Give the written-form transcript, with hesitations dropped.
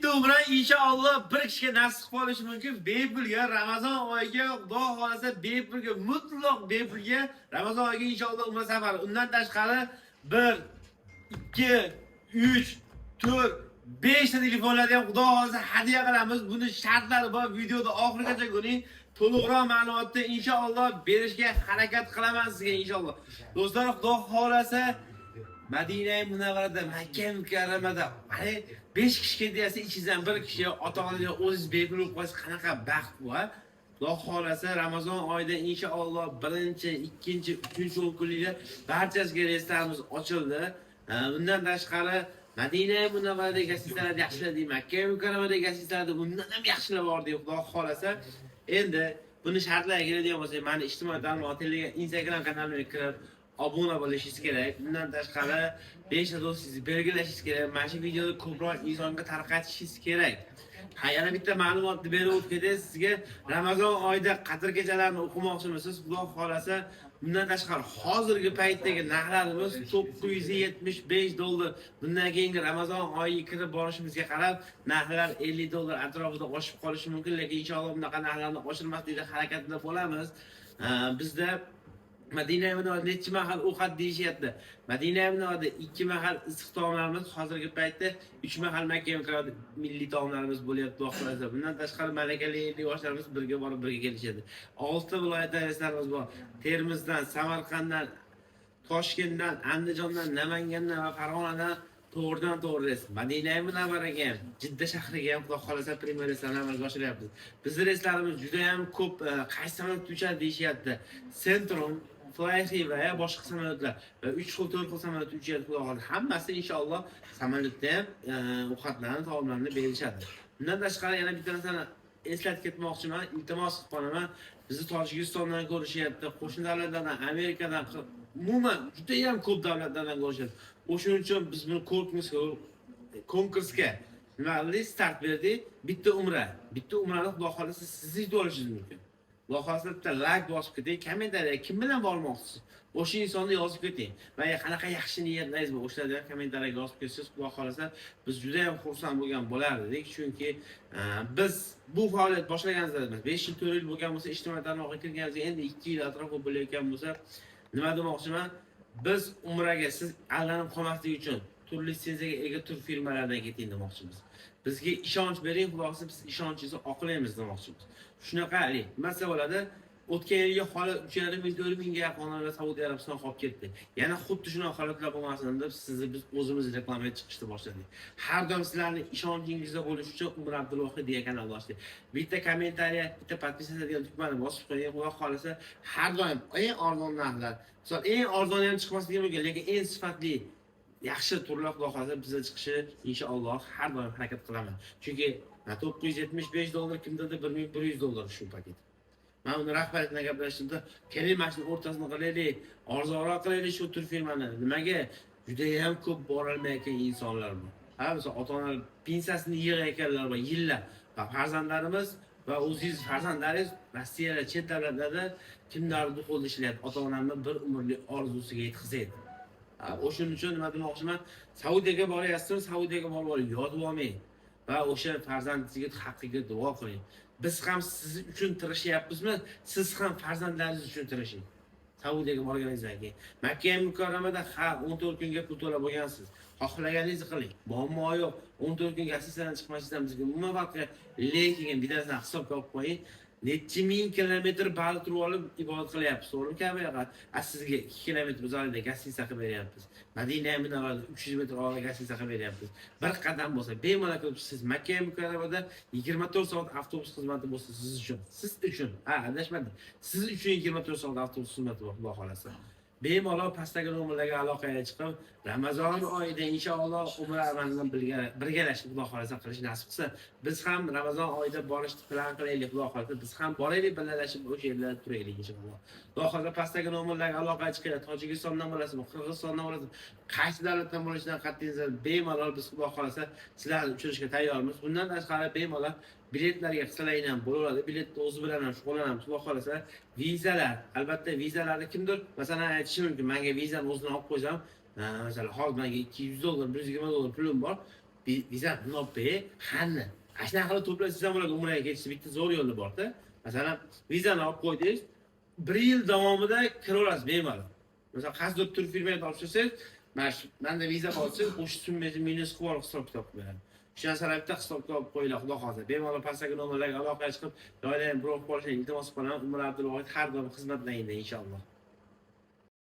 bitta umra inshaalloh bir kishiga nasib qilishi mumkin. Bepulga Ramazon oyiga Xudo xolasa bepulga mutlaq bepulga Ramazon oyiga inshaalloh umra safari. Undan tashqari 1 2 3 4 5 ta telefonlarni ham Xudo xolasa hadya qilamiz. Buni shartlari bor. Videoda oxirigacha ko'ring. To'liqroq ma'lumotni inshaalloh berishga harakat qilaman sizga inshaalloh. Do'stlar, Xudo xolasa Madina Munavvarada, Makka Mukarramada 5 kishi ketsa ichingizdan bir kishi ota-onaga o'zingiz bepul qo'ysiz qanaqa baxt bu, ha? Xudo xolasa Ramazon oyida inshaalloh 1-chi, 2-chi, 3-chi kunlarda barchasiga restoranimiz ochildi. Bundan tashqari Madina Munavvaradagi gastitlar yaxshilar, Makka Mukarramadagi gastitlar bundan ham yaxshilar bor deb Xudo xolasa. Endi buni shartlarga keladigan bo'lsak, meni ijtimoiy tarmoq Instagram kanalimga kirib obuna bo'lishingiz kerak. Bundan tashqari 5 ta do'stingizni belgilashingiz kerak. Mana shu videoni ko'proq insonga tarqatishingiz kerak. Yana bitta ma'lumotni berib o'tganda sizga Ramazon oyida qadr kechalarini o'qimoqchimisiz? Xudo xolasa, bundan tashqari hozirgi paytdagi narxlarimiz $975. Bundan keyingi Ramazon oyiga kirib borishimizga qarab narxlar $50 atrofida oshib qolishi mumkin, lekin inshaalloh bunaqa narxlarni oshirmaslikka harakatda bo'lamiz. Bizda Madina Munavvarada necha mahal ovqat deyishyapti. Madina Munavvarada 2 mahal issiq taomlarimiz, hozirgi paytda 3 mahal Makka Mukarramada milliy taomlarimiz bo'lyapti vaqtlarda. Bundan tashqari malakali yoshlarimiz birga borib birga kelishadi. 6 ta viloyatdan reyslarimiz bor. Termizdan, Samarqanddan, Toshkentdan, Andijondan, Namangandan va Farg'onadan to'g'ridan-to'g'ri reys. Madina Munavvaraga ham, Jidda shahriga ham Xudo xolasa premyer reyslarni amalga oshiryapmiz. Bizning reyslarimiz juda ham ko'p qaysi samolyot uchadi deyishyapti. Centrum Fly va boshqa samolyotlar va 3 xil 4 xil samolyot uchadi Xudo xolasa. Hammasi inshaalloh samolyotda ham ovqatlarni, taomlarni berishadi. Bundan tashqari yana bitta narsani eslatib ketmoqchiman. Iltimos qilib bizni Tojikistondan ko'rishyapti, qo'shni davlatlardan, Amerikadan, umuman juda ham ko'p davlatlardan ko'rishyapti. O'shuning uchun biz buni konkursga nima start berdik. Bitta umrani Xudo xolasa siz yutib olishingiz mumkin. Xudo xolasa bitta like bosib keting, kommentariyaga kim bilan bormoqchisiz? O'sha insonni yozib keting. Va qanaqa yaxshi niyatlaringiz bor, o'shalarni ham kommentariyaga yozib ketsangiz, Xudo xolasa biz juda ham xursand bo'lgan bo'lardik, chunki biz bu faoliyat boshlaganimizda emas, 5 yil, 4 yil bo'lgan bo'lsa, ijtimoiy tarmoqqa kirganimizga endi 2 yil atrofida bo'layotgan bo'lsa, nima demoqchiman? Biz umraga siz allanib qolmaslik uchun turli lisenziyaga ega tur firmalardan keting demoqchimiz. Bizga ishonch bering, Xudo xolasa biz ishonchingizni oqlaymiz demoqchimiz. Shunaqa masa bo'ladi. O'tgan yilgi holat 3,5 mingga yaqin odamlar Saudiya Arabistonga qolib ketdi. Yana xuddi shunaqa holatlar bo'lmasin deb sizni biz o'zimiz reklamaga chiqishni boshladik. Har doim sizlarning ishonchingizni bo'lish uchun Umar Abdulvohid degan kanalni ochdik. Bitta kommentariya, bitta podpisatsiya degan tugmani bosib qo'ying. Xudo xolasa har doim eng arzon narxlar. Misol eng arzoni ham chiqmasligi mumkin, lekin eng sifatli yaxshi turlar Xudo xolasa bizga chiqishi inshaalloh har doim harakat qilaman. Chunki $975 kimdadir $1100 shu paket. Men uni rahbariyatga gaplashdim, keling mashina o'rtasini qilaylik, arzonroq qilaylik shu tur firmani. Nimaga? Juda ham ko'p borolmayotgan insonlar bor. Ha, masalan, ota-onalar pensiyasini yig'ayotganlar bor, yillar. Va farzandlarimiz va o'zingiz farzandlaringiz Rossiyada, chet davlatlarda kimlardir qo'lda ishlayapti. Ota-onamni bir umrlik orzusiga yetkazadi. O'shuning uchun nima demoqchiman? Saudiyaga boryapsiz, Saudiyaga borib yotib olmang va o'sha farzandingizga haqqiga duo qiling. Biz ham siz uchun tirishyapmizmi? Siz ham farzandlaringiz uchun tirishing. Saudiyaga borganingizdan keyin Makka Mukarramada 14 kunga pul to'lab bo'lgansiz. Xohlaganingizni qiling. Muammo yo'q. 14 kunga assistentdan chiqmasdan bizga umuman farqi, lekin bittasidan hisobga olib qo'ying. Necha ming kilometr baliq turib olib ibodat qilyapsiz. To'g'rimi Kabaga? Sizga 2 kilometr uzoqlikda gastitsa qilib beryapmiz. Madina Munavvarada 300 metr uzoqlikda gastitsa qilib beryapmiz. Bir qadam bo'lsa, bemalol kirib siz Makka Mukarramada 24 soat avtobus xizmati bo'lsa siz uchun. Adashmadim. Siz uchun 24 soat avtobus xizmati bor, Xudo xolasa. Bemalol pastdagi nomerlarga aloqaga chiqib, Ramazon oyida inshaalloh umra bilan birgalashib Xudo xolasa qilish nasib qilsa, biz ham Ramazon oyida borishni plan qilaylik, Xudo xolasa. Biz ham boraylik, birgalashib o'sha yerlarda turaylik inshaalloh. Xudo xolasa pastdagi nomerlarga aloqaga chiqinglar. Tojikistondan bo'lasizmi, Qirg'izistondan bo'lasizmi, qaysi davlatdan bo'lishidan qat'iy nazar bemalol biz Xudo xolasa sizlarni uchirishga tayyormiz. Bundan tashqari bemalol biletlarga qilsalayni ham bo'laveradi. Biletni o'zi bilan ham shug'ullanamiz. Xudo xolasa vizalar, albatta vizalarni kimdir masalan aytishi mumkin, menga vizani o'zini olib qo'ysam, masalan hozir menga $200, $120 pulim bor. vizani olib bering, qani. Ana shunaqa qilib to'plasangiz ham bo'ladi, umraga ketishni bitta zo'r yo'li bor-da. Masalan, vizani olib qo'ydingiz, 1 yil davomida kira olasiz bemalol. Masalan, qaysidir turfirmaga topshirsangiz, menda viza bo'lsa, o'sha summangizni minus qilib olib hisob kitob beradi. Shu narsalarni bitta hisobga olib qo'yinglar, xudo xohlasa. Bemalol pastdagi nomerlarga aloqa chiqib, doiradan birov qolishni iltimos qilaman. Umar Abdulvohid har doim xizmatdanglar inshaalloh.